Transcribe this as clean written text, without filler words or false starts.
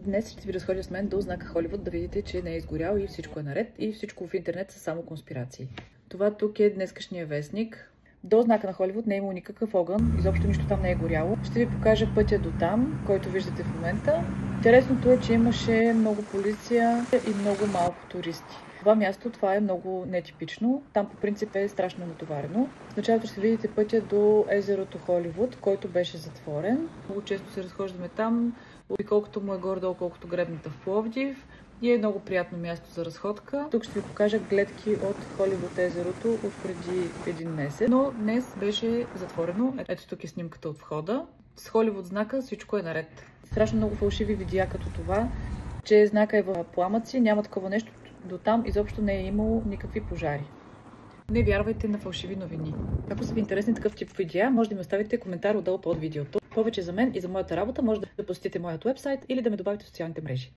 Днес ще ви разходя с мен до знака Холивуд да видите, че не е изгорял и всичко е наред и всичко в интернет са само конспирации. Това тук е днескашния вестник. До знака на Холивуд не е имало никакъв огън, изобщо нищо там не е горяло. Ще ви покажа пътя до там, който виждате в момента. Интересното е, че имаше много полиция и много малко туристи. Това място, това е много нетипично. Там по принцип е страшно натоварено. В началото ще видите пътя до езерото Холивуд, който беше затворен. Много често се разхождаме там, колкото му е горе-долу, колкото гребната в Пловдив. И е много приятно място за разходка. Тук ще ви покажа гледки от Холивуд езерото от преди един месец. Но днес беше затворено. Ето тук е снимката от входа. С Холивуд знака всичко е наред. Страшно много фалшиви видеа като това, че знака е в пламъци, няма такова нещо. До там изобщо не е имало никакви пожари. Не вярвайте на фалшиви новини. Ако са ви интересни такъв тип видеа, може да ми оставите коментар отдолу под видеото. Повече за мен и за моята работа може да посетите моят уебсайт или да ме добавите в социалните мрежи.